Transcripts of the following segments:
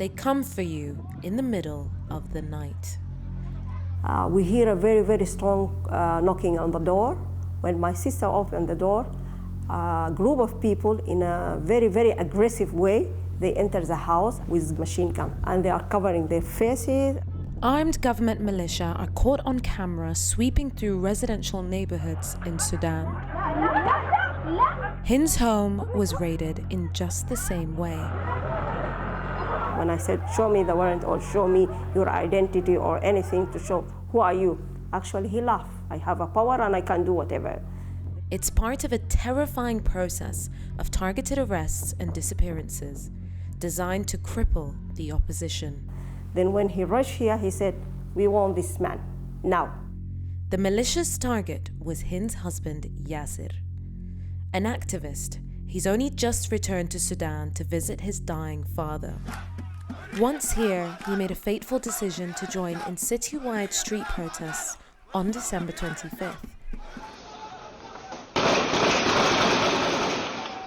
They come for you in the middle of the night. We hear a very, very strong knocking on the door. When my sister opened the door, a group of people in a very, very aggressive way, they enter the house with machine gun and they are covering their faces. Armed government militia are caught on camera sweeping through residential neighborhoods in Sudan. Hind's home was raided in just the same way. When I said, show me the warrant or show me your identity or anything to show, who are you? Actually, he laughed. I have a power and I can do whatever. It's part of a terrifying process of targeted arrests and disappearances designed to cripple the opposition. Then when he rushed here, he said, we want this man, now. The militia's target was Hind's husband, Yasser. An activist, he's only just returned to Sudan to visit his dying father. Once here, he made a fateful decision to join in citywide street protests on December 25th.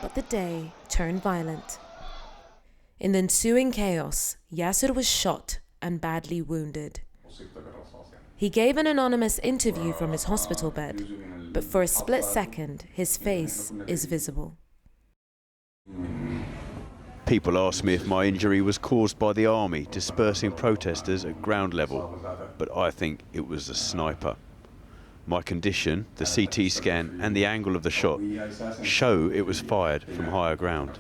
But the day turned violent. In the ensuing chaos, Yasser was shot and badly wounded. He gave an anonymous interview from his hospital bed, but for a split second, his face is visible. People asked me if my injury was caused by the army dispersing protesters at ground level, but I think it was a sniper. My condition, the CT scan and the angle of the shot show it was fired from higher ground.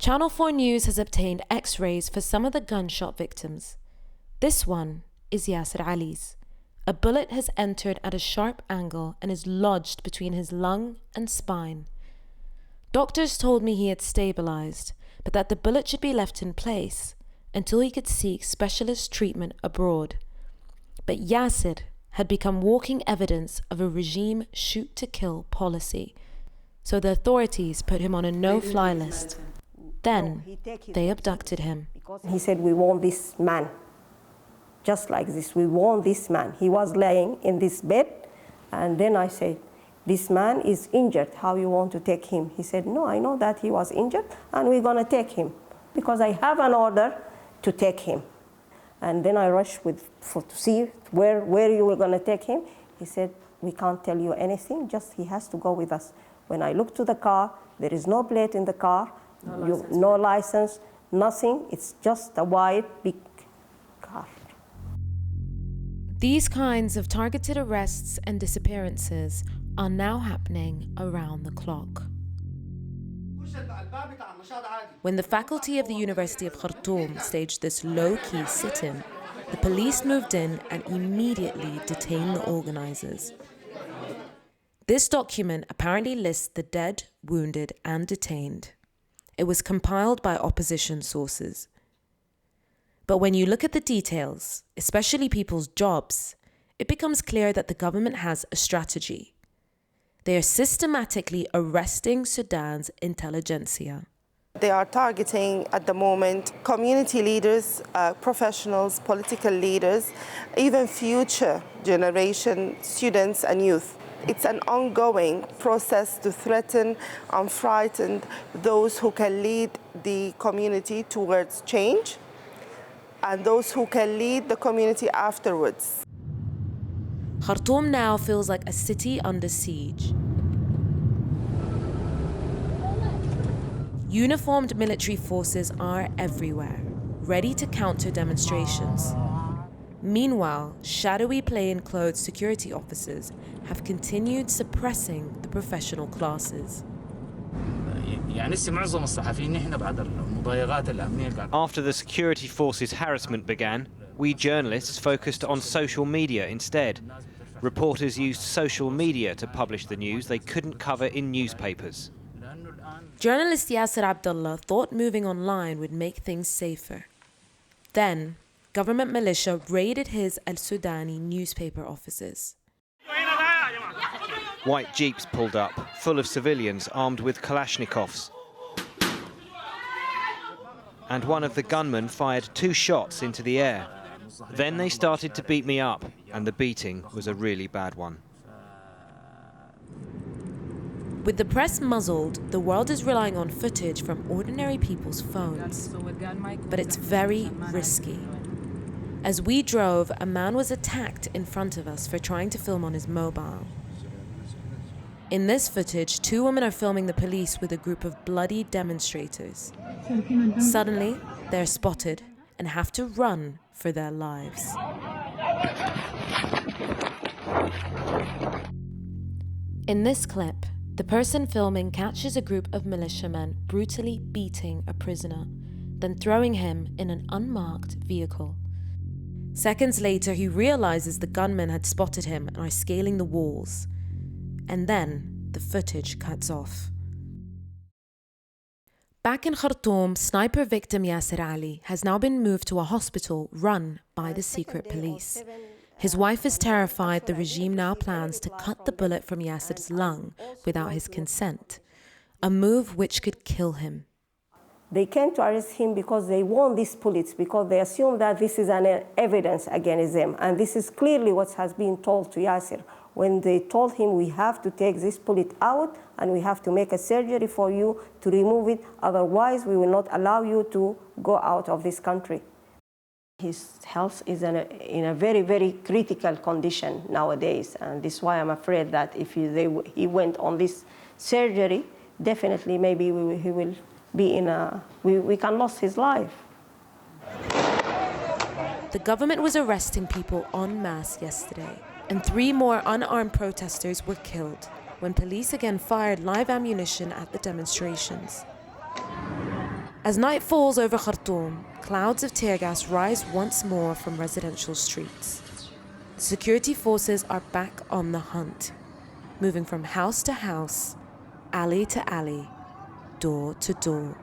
Channel 4 News has obtained X-rays for some of the gunshot victims. This one is Yasser Ali's. A bullet has entered at a sharp angle and is lodged between his lung and spine. Doctors told me he had stabilized, but that the bullet should be left in place until he could seek specialist treatment abroad. But Yasser had become walking evidence of a regime shoot-to-kill policy, so the authorities put him on a no-fly list. Then they abducted him. He said, we want this man, just like this, we want this man. He was laying in this bed, and then I said, this man is injured, how you want to take him? He said, no, I know that he was injured, and we're gonna take him, because I have an order to take him. And then I rushed to see where you were gonna take him. He said, we can't tell you anything, just he has to go with us. When I looked to the car, there is no plate in the car, no license, nothing, it's just a white, big car. These kinds of targeted arrests and disappearances are now happening around the clock. When the faculty of the University of Khartoum staged this low-key sit-in, the police moved in and immediately detained the organizers. This document apparently lists the dead, wounded, and detained. It was compiled by opposition sources. But when you look at the details, especially people's jobs, it becomes clear that the government has a strategy. They are systematically arresting Sudan's intelligentsia. They are targeting, at the moment, community leaders, professionals, political leaders, even future generation students and youth. It's an ongoing process to threaten and frighten those who can lead the community towards change and those who can lead the community afterwards. Khartoum now feels like a city under siege. Uniformed military forces are everywhere, ready to counter demonstrations. Meanwhile, shadowy plainclothes security officers have continued suppressing the professional classes. After the security forces' harassment began, we journalists focused on social media instead. Reporters used social media to publish the news they couldn't cover in newspapers. Journalist Yasser Abdullah thought moving online would make things safer. Then, government militia raided his Al-Sudani newspaper offices. White jeeps pulled up, full of civilians armed with Kalashnikovs. And one of the gunmen fired 2 shots into the air. Then they started to beat me up, and the beating was a really bad one. With the press muzzled, the world is relying on footage from ordinary people's phones. But it's very risky. As we drove, a man was attacked in front of us for trying to film on his mobile. In this footage, 2 women are filming the police with a group of bloody demonstrators. Suddenly, they're spotted and have to run for their lives. In this clip, the person filming catches a group of militiamen brutally beating a prisoner, then throwing him in an unmarked vehicle. Seconds later, he realizes the gunmen had spotted him and are scaling the walls. And then the footage cuts off. Back in Khartoum, sniper victim Yasser Ali has now been moved to a hospital run by the secret police. His wife is terrified the regime now plans to cut the bullet from Yasser's lung without his consent, a move which could kill him. They came to arrest him because they want these bullets, because they assume that this is an evidence against them. And this is clearly what has been told to Yasser. When they told him, we have to take this bullet out and we have to make a surgery for you to remove it, otherwise we will not allow you to go out of this country. His health is in a very, very critical condition nowadays, and this is why I'm afraid that if he went on this surgery, definitely maybe he will be we can lose his life. The government was arresting people en masse yesterday, and 3 more unarmed protesters were killed when police again fired live ammunition at the demonstrations. As night falls over Khartoum, clouds of tear gas rise once more from residential streets. Security forces are back on the hunt, moving from house to house, alley to alley, door to door.